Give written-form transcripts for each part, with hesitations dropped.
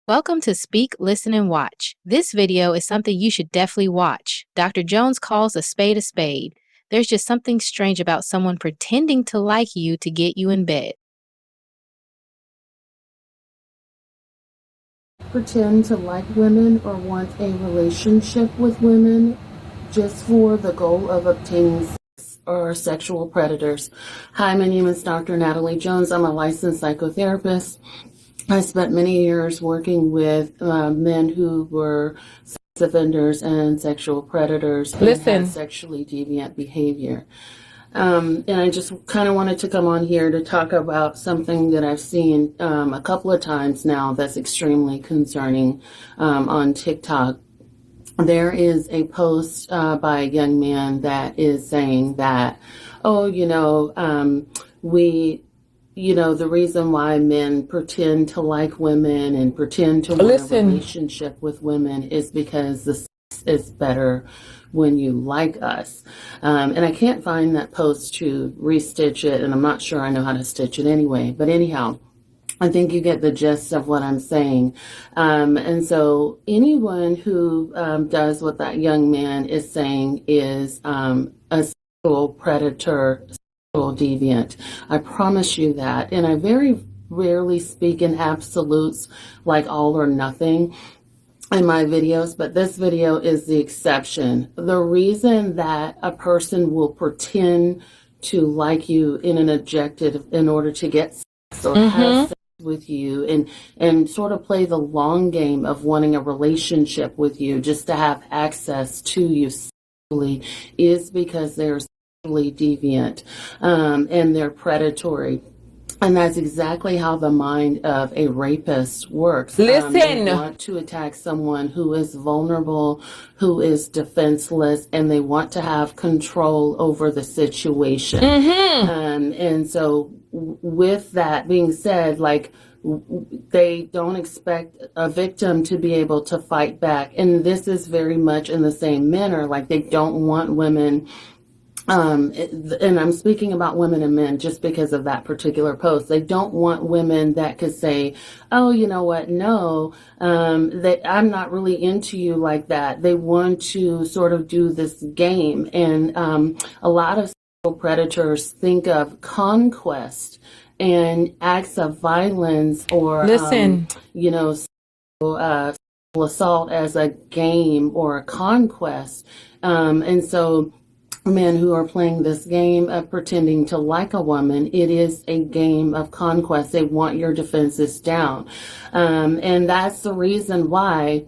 Welcome to Speak, Listen, and Watch. This video is something you should definitely watch. Dr. Jones calls a spade a spade. There's just something strange about someone pretending to like you to get you in bed. Pretend to like women or want a relationship with women just for the goal of obtaining sex or sexual predators. Hi, my name is Dr. Natalie Jones. I'm a licensed psychotherapist. I spent many years working with men who were sex offenders and sexual predators and had sexually deviant behavior. And I just kind of wanted to come on here to talk about something that I've seen a couple of times now that's extremely concerning on TikTok. There is a post by a young man that is saying that, the reason why men pretend to like women and pretend to want a relationship with women is because the sex is better when you like us. And I can't find that post to restitch it, and I'm not sure I know how to stitch it anyway. But anyhow, I think you get the gist of what I'm saying. And so anyone who does what that young man is saying is a sexual predator, sexual deviant. I promise you that. And I very rarely speak in absolutes like all or nothing in my videos, but this video is the exception. The reason that a person will pretend to like you in an objective in order to get sex or have sex with you and sort of play the long game of wanting a relationship with you just to have access to you sexually is because they're sexually deviant and they're predatory. And that's exactly how the mind of a rapist works. They want to attack someone who is vulnerable, who is defenseless, and they want to have control over the situation. And so with that being said, they don't expect a victim to be able to fight back. And this is very much in the same manner. Like, they don't want women. And I'm speaking about women and men just because of that particular post. They don't want women that could say, oh, you know what? No, that I'm not really into you like that. They want to sort of do this game. And a lot of sexual predators think of conquest and acts of violence or, sexual assault as a game or a conquest. And so men who are playing this game of pretending to like a woman, it is a game of conquest. They want your defenses down. And that's the reason why,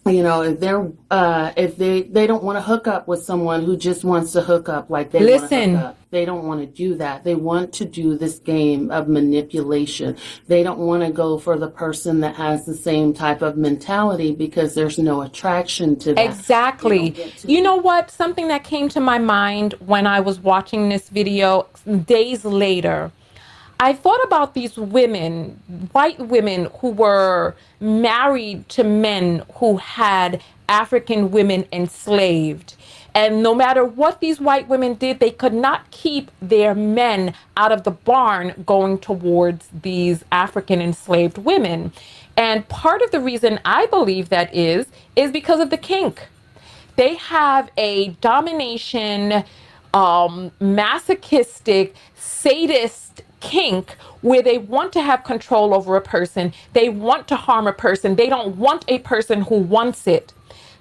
if they don't want to hook up with someone who just wants to hook up like they want to hook up. They don't want to do that. They want to do this game of manipulation. They don't want to go for the person that has the same type of mentality because there's no attraction to that. Exactly. You know what? Something that came to my mind when I was watching this video days later, I thought about these women, white women who were married to men who had African women enslaved. And no matter what these white women did, they could not keep their men out of the barn going towards these African enslaved women. And part of the reason I believe that is because of the kink. They have a domination, masochistic, sadist kink where they want to have control over a person. They want to harm a person. They don't want a person who wants it.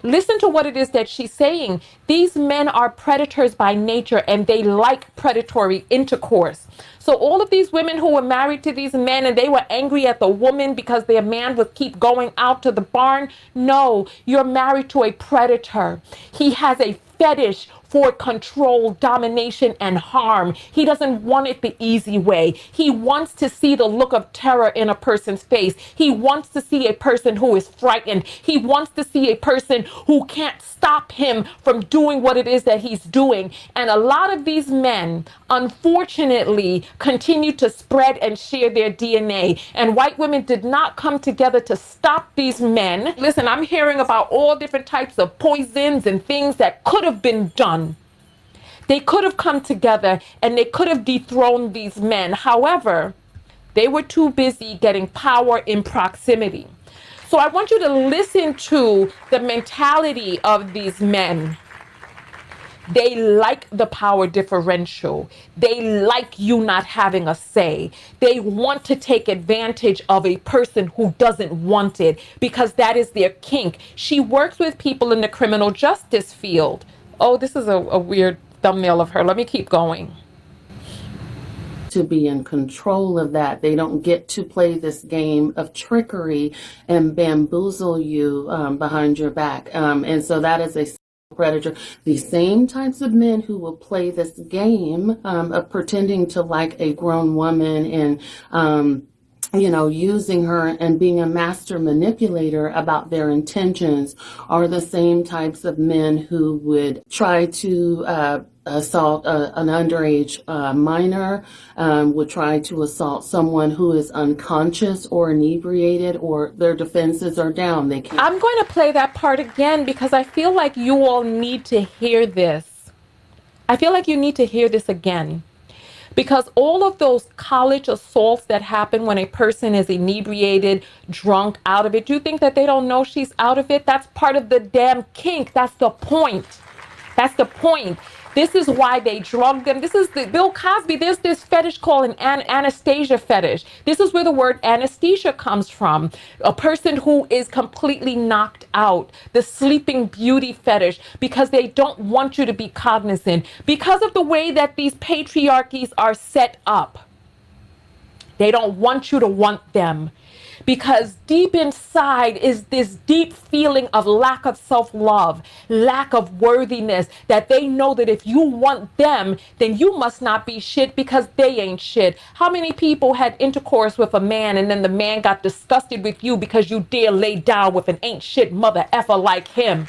Listen to what it is that she's saying. These men are predators by nature and they like predatory intercourse. So all of these women who were married to these men and they were angry at the woman because their man would keep going out to the barn. No, you're married to a predator. He has a fetish for control, domination, and harm. He doesn't want it the easy way. He wants to see the look of terror in a person's face. He wants to see a person who is frightened. He wants to see a person who can't stop him from doing what it is that he's doing. And a lot of these men, unfortunately, continue to spread and share their DNA. And white women did not come together to stop these men. Listen, I'm hearing about all different types of poisons and things that could have been done. They could have come together and they could have dethroned these men. However, they were too busy getting power in proximity. So I want you to listen to the mentality of these men. They like the power differential. They like you not having a say. They want to take advantage of a person who doesn't want it because that is their kink. She works with people in the criminal justice field. Oh, this is a weird thumbnail of her. Let me keep going. To be in control of that. They don't get to play this game of trickery and bamboozle you behind your back. And so that is a predator. The same types of men who will play this game of pretending to like a grown woman and using her and being a master manipulator about their intentions are the same types of men who would try to assault an underage minor, would try to assault someone who is unconscious or inebriated or their defenses are down. They can't. I'm going to play that part again because I feel like you all need to hear this. I feel like you need to hear this again. Because all of those college assaults that happen when a person is inebriated, drunk, out of it, do you think that they don't know she's out of it? That's part of the damn kink. That's the point. That's the point. This is why they drug them. This is the Bill Cosby. There's this fetish called an anesthesia fetish. This is where the word anesthesia comes from. A person who is completely knocked out. The sleeping beauty fetish, because they don't want you to be cognizant. Because of the way that these patriarchies are set up. They don't want you to want them. Because deep inside is this deep feeling of lack of self-love, lack of worthiness, that they know that if you want them, then you must not be shit because they ain't shit. How many people had intercourse with a man and then the man got disgusted with you because you dare lay down with an ain't shit mother effer like him?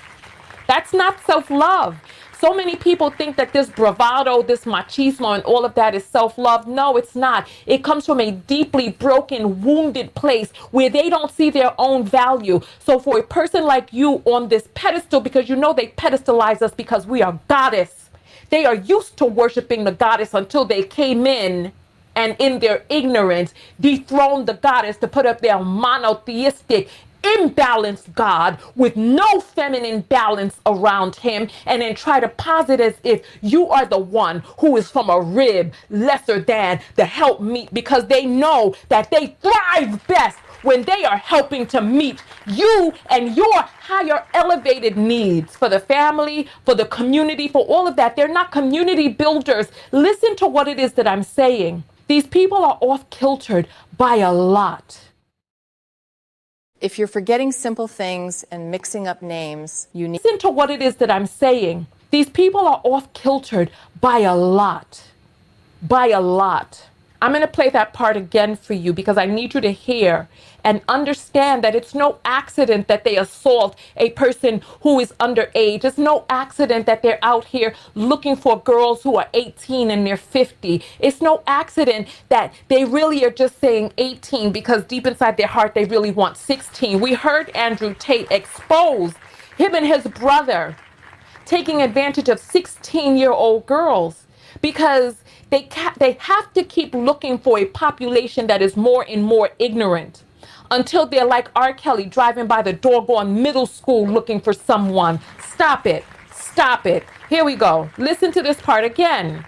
That's not self-love. So many people think that this bravado, this machismo, and all of that is self-love. No, it's not. It comes from a deeply broken, wounded place where they don't see their own value. So for a person like you on this pedestal, because you know they pedestalize us because we are goddess. They are used to worshiping the goddess until they came in and in their ignorance dethroned the goddess to put up their monotheistic imbalanced God with no feminine balance around him, and then try to posit as if you are the one who is from a rib lesser than the helpmeet, because they know that they thrive best when they are helping to meet you and your higher elevated needs for the family, for the community, for all of that. They're not community builders. Listen to what it is that I'm saying. These people are off kiltered by a lot. If you're forgetting simple things and mixing up names, you need... Listen to what it is that I'm saying. These people are off kiltered by a lot. By a lot. I'm going to play that part again for you because I need you to hear and understand that it's no accident that they assault a person who is underage. It's no accident that they're out here looking for girls who are 18 and they're 50. It's no accident that they really are just saying 18 because deep inside their heart they really want 16. We heard Andrew Tate expose him and his brother taking advantage of 16-year-old girls because they have to keep looking for a population that is more and more ignorant until they're like R. Kelly driving by the doggone middle school looking for someone. Stop it. Stop it. Here we go. Listen to this part again.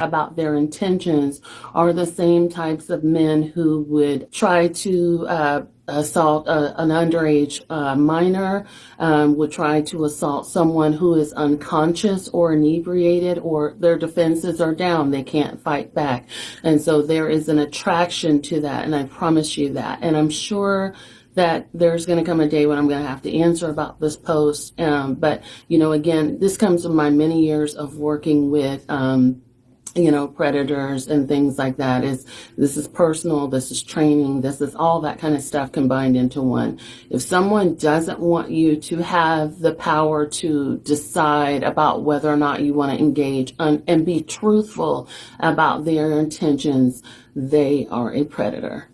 About their intentions are the same types of men who would try to assault an underage minor, would try to assault someone who is unconscious or inebriated or their defenses are down. They can't fight back. And so there is an attraction to that. And I promise you that. And I'm sure that there's going to come a day when I'm going to have to answer about this post. But, again, this comes from my many years of working with predators and things like that. This is personal, this is training, this is all that kind of stuff combined into one. If someone doesn't want you to have the power to decide about whether or not you want to engage and be truthful about their intentions, they are a predator.